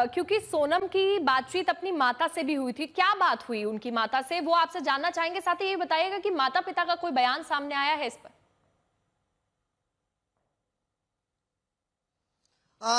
क्योंकि सोनम की बातचीत अपनी माता से भी हुई थी, क्या बात हुई उनकी माता से वो आपसे जानना चाहेंगे। साथ ही ये बताइएगा कि माता पिता का कोई बयान सामने आया है इस पर।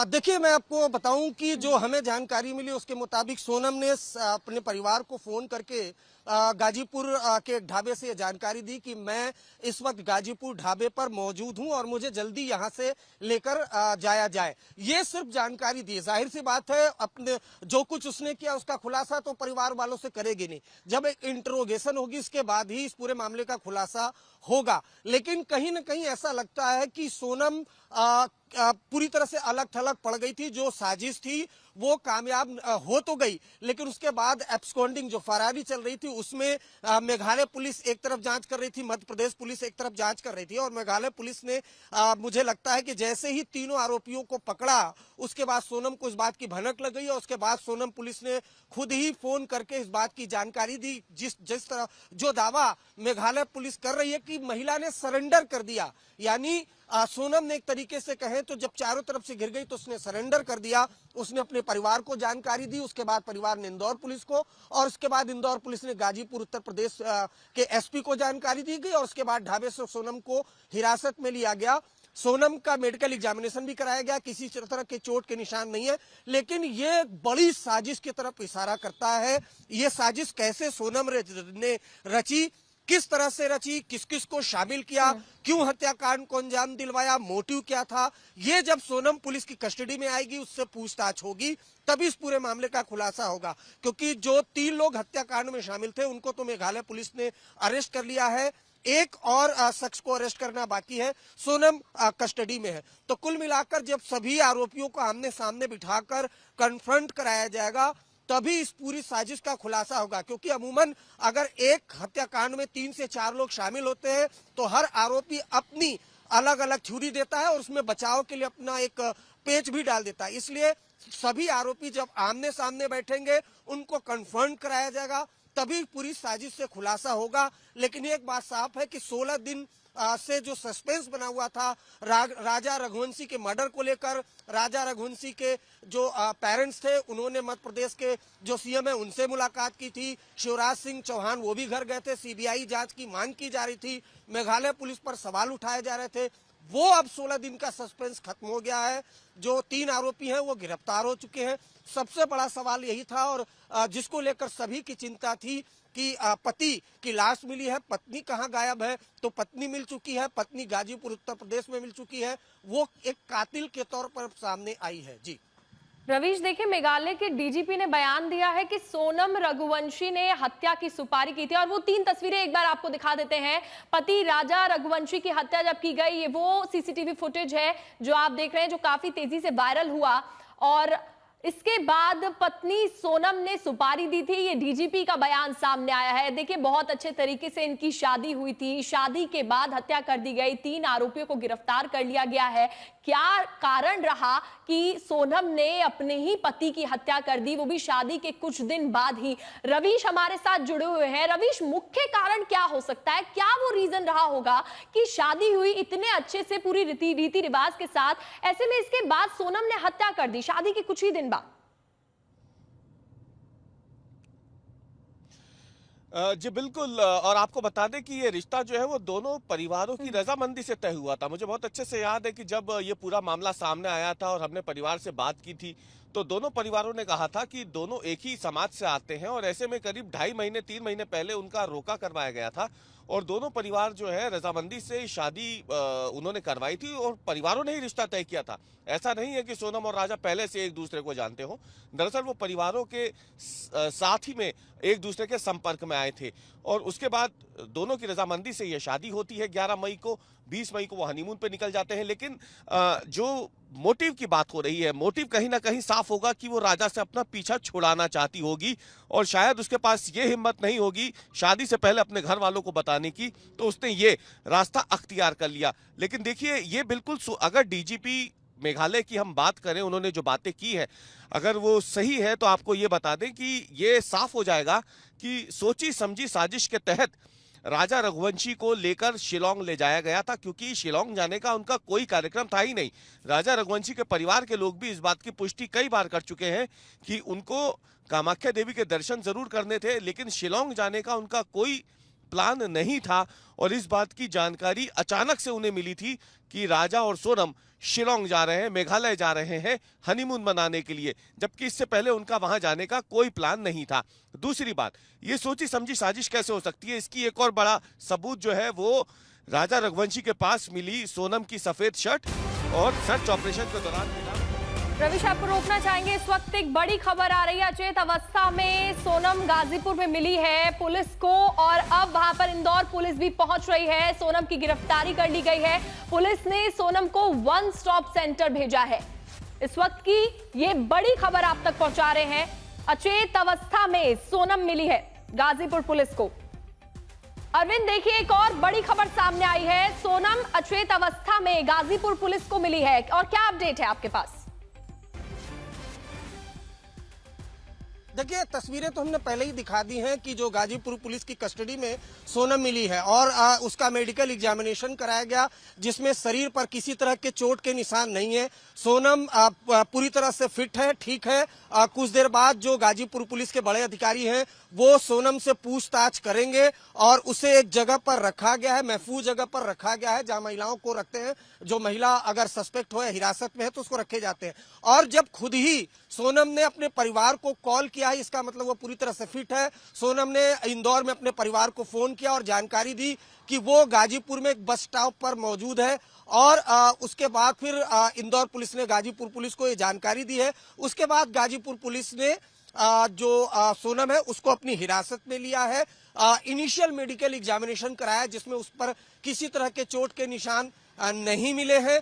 देखिए, मैं आपको बताऊं कि जो हमें जानकारी मिली उसके मुताबिक सोनम ने अपने परिवार को फोन करके गाजीपुर के एक ढाबे से ये जानकारी दी कि मैं इस वक्त गाजीपुर ढाबे पर मौजूद हूं और मुझे जल्दी यहां से लेकर जाया जाए। ये सिर्फ जानकारी दी। जाहिर सी बात है, अपने जो कुछ उसने किया उसका खुलासा तो परिवार वालों से करेगी नहीं। जब एक इंटरोगेशन होगी इसके बाद ही इस पूरे मामले का खुलासा होगा। लेकिन कहीं ना कहीं ऐसा लगता है कि सोनम पूरी तरह से अलग थलग पड़ गई थी। जो साजिश थी वो कामयाब हो तो गई, लेकिन उसके बाद एब्सकॉन्डिंग जो फरारी चल रही थी उसमें मेघालय पुलिस एक तरफ जांच कर रही थी, मध्य प्रदेश पुलिस एक तरफ जांच कर रही थी और मेघालय पुलिस ने मुझे लगता है कि जैसे ही तीनों आरोपियों को पकड़ा उसके बाद सोनम को इस बात की भनक लग गई और उसके बाद सोनम पुलिस ने खुद ही फोन करके इस बात की जानकारी दी। जिस तरह जो दावा मेघालय पुलिस कर रही है कि महिला ने सरेंडर कर दिया, यानी सोनम ने एक तरीके से कहे तो जब चारों तरफ से घिर गई तो उसने सरेंडर कर दिया। उसने अपने परिवार को जानकारी दी, उसके बाद परिवार ने इंदौर पुलिस को, और उसके बाद इंदौर पुलिस ने गाजीपुर उत्तर प्रदेश के एसपी को जानकारी दी गई और उसके बाद ढाबे से सोनम को हिरासत में लिया गया। सोनम का मेडिकल एग्जामिनेशन भी कराया गया, किसी तरह के चोट के निशान नहीं है, लेकिन ये बड़ी साजिश की तरफ इशारा करता है। ये साजिश कैसे सोनम ने रची, किस तरह से रची, किस किस को शामिल किया, क्यों हत्याकांड को अंजाम दिलवाया, मोटिव क्या था, ये जब सोनम पुलिस की कस्टडी में आएगी उससे पूछताछ होगी तभी इस पूरे मामले का खुलासा होगा। क्योंकि जो 3 लोग हत्याकांड में शामिल थे उनको तो मेघालय पुलिस ने अरेस्ट कर लिया है, एक और शख्स को अरेस्ट करना बाकी है। सोनम कस्टडी में है। तो कुल मिलाकर जब सभी आरोपियों को आमने सामने बिठाकर कन्फ्रंट कराया जाएगा तभी इस पूरी साजिश का खुलासा होगा। क्योंकि अमूमन अगर एक हत्याकांड में 3 से 4 लोग शामिल होते हैं तो हर आरोपी अपनी अलग अलग थ्योरी देता है और उसमें बचाव के लिए अपना एक पेच भी डाल देता है। इसलिए सभी आरोपी जब आमने सामने बैठेंगे उनको कन्फर्म कराया जाएगा तभी पूरी साजिश से खुलासा होगा। लेकिन एक बात साफ है कि 16 दिन से जो सस्पेंस बना हुआ था राजा रघुवंशी के मर्डर को लेकर, राजा रघुवंशी के जो पेरेंट्स थे उन्होंने मध्य प्रदेश के जो सीएम है उनसे मुलाकात की थी, शिवराज सिंह चौहान वो भी घर गए थे, सीबीआई जांच की मांग की जा रही थी, मेघालय पुलिस पर सवाल उठाए जा रहे थे। वो अब 16 दिन का सस्पेंस खत्म हो गया है। जो 3 आरोपी हैं वो गिरफ्तार हो चुके हैं। सबसे बड़ा सवाल यही था और जिसको लेकर सभी की चिंता थी कि पति की लाश मिली है, पत्नी कहाँ गायब है, तो पत्नी मिल चुकी है, पत्नी गाजीपुर उत्तर प्रदेश में मिल चुकी है, वो एक कातिल के तौर पर सामने आई है। जी रवीश, देखिए मेघालय के डीजीपी ने बयान दिया है कि सोनम रघुवंशी ने हत्या की सुपारी की थी और वो 3 तस्वीरें एक बार आपको दिखा देते हैं। पति राजा रघुवंशी की हत्या जब की गई, ये वो सीसीटीवी फुटेज है जो आप देख रहे हैं, जो काफी तेजी से वायरल हुआ और इसके बाद पत्नी सोनम ने सुपारी दी थी। ये डीजीपी का बयान सामने आया है। देखिए बहुत अच्छे तरीके से इनकी शादी हुई थी, शादी के बाद हत्या कर दी गई, 3 आरोपियों को गिरफ्तार कर लिया गया है। क्या कारण रहा कि सोनम ने अपने ही पति की हत्या कर दी, वो भी शादी के कुछ दिन बाद ही। रवीश हमारे साथ जुड़े हुए हैं। रवीश, मुख्य कारण क्या हो सकता है, क्या वो रीजन रहा होगा कि शादी हुई इतने अच्छे से पूरी रीति रिवाज के साथ, ऐसे में इसके बाद सोनम ने हत्या कर दी शादी के कुछ ही दिन बाद? जी बिल्कुल, और आपको बता दें कि ये रिश्ता जो है वो दोनों परिवारों की रजामंदी से तय हुआ था। मुझे बहुत अच्छे से याद है कि जब ये पूरा मामला सामने आया था और हमने परिवार से बात की थी तो दोनों परिवारों ने कहा था कि दोनों एक ही समाज से आते हैं और ऐसे में करीब 2.5 महीने 3 महीने पहले उनका रोका करवाया गया था और दोनों परिवार जो है रजामंदी से शादी उन्होंने करवाई थी और परिवारों ने ही रिश्ता तय किया था। ऐसा नहीं है कि सोनम और राजा पहले से एक दूसरे को जानते हो। दरअसल वो परिवारों के साथ ही में एक दूसरे के संपर्क में आए थे और उसके बाद दोनों की रजामंदी से यह शादी होती है। 11 मई को, 20 मई को वो हनीमून पे निकल जाते हैं। लेकिन जो मोटिव की बात हो रही है, मोटिव कहीं ना कहीं साफ होगा कि वो राजा से अपना पीछा छुड़ाना चाहती होगी और शायद उसके पास ये हिम्मत नहीं होगी शादी से पहले अपने घर वालों को बताने की, तो उसने ये रास्ता अख्तियार कर लिया। लेकिन देखिए ये बिल्कुल अगर डीजीपी मेघालय की हम बात करें, उन्होंने जो बातें की है अगर वो सही है तो आपको ये बता दें कि ये साफ हो जाएगा कि सोची समझी साजिश के तहत राजा रघुवंशी को लेकर शिलोंग ले जाया गया था, क्योंकि शिलोंग जाने का उनका कोई कार्यक्रम था ही नहीं। राजा रघुवंशी के परिवार के लोग भी इस बात की पुष्टि कई बार कर चुके हैं कि उनको कामाख्या देवी के दर्शन जरूर करने थे, लेकिन शिलोंग जाने का उनका कोई प्लान नहीं था। और इस बात की जानकारी अचानक से उन्हें मिली थी कि राजा और सोनम शिलोंग जा रहे हैं, मेघालय जा रहे हैं हनीमून मनाने के लिए, जबकि इससे पहले उनका वहां जाने का कोई प्लान नहीं था। दूसरी बात, ये सोची समझी साजिश कैसे हो सकती है, इसकी एक और बड़ा सबूत जो है वो राजा रघुवंशी के पास मिली सोनम की सफेद शर्ट और सर्च ऑपरेशन के दौरान मिला। रविश, आपको रोकना चाहेंगे, इस वक्त एक बड़ी खबर आ रही है। अचेत अवस्था में सोनम गाजीपुर में मिली है पुलिस को, और अब वहां पर इंदौर पुलिस भी पहुंच रही है। सोनम की गिरफ्तारी कर ली गई है। पुलिस ने सोनम को वन स्टॉप सेंटर भेजा है। इस वक्त की ये बड़ी खबर आप तक पहुंचा रहे हैं। अचेत अवस्था में सोनम मिली है गाजीपुर पुलिस को। अरविंद, देखिए एक और बड़ी खबर सामने आई है। सोनम अचेत अवस्था में गाजीपुर पुलिस को मिली है, और क्या अपडेट है आपके पास? देखिए, तस्वीरें तो हमने पहले ही दिखा दी हैं कि जो गाजीपुर पुलिस की कस्टडी में सोनम मिली है, और उसका मेडिकल एग्जामिनेशन कराया गया, जिसमें शरीर पर किसी तरह के चोट के निशान नहीं है। सोनम पूरी तरह से फिट है, ठीक है। कुछ देर बाद जो गाजीपुर पुलिस के बड़े अधिकारी हैं वो सोनम से पूछताछ करेंगे, और उसे एक जगह पर रखा गया है, महफूज जगह पर रखा गया है, जहां महिलाओं को रखते हैं। जो महिला अगर सस्पेक्ट हो या हिरासत में है तो उसको रखे जाते हैं। और जब खुद ही सोनम ने अपने परिवार को कॉल किया है, इसका मतलब वो पूरी तरह से फिट है। सोनम ने इंदौर में अपने परिवार को फोन किया और जानकारी दी कि वो गाजीपुर में एक बस स्टॉप पर मौजूद है, और उसके बाद फिर इंदौर पुलिस ने गाजीपुर पुलिस को ये जानकारी दी है। उसके बाद गाजीपुर पुलिस ने जो सोनम है उसको अपनी हिरासत में लिया है। इनिशियल मेडिकल एग्जामिनेशन कराया, जिसमें उस पर किसी तरह के चोट के निशान नहीं मिले हैं।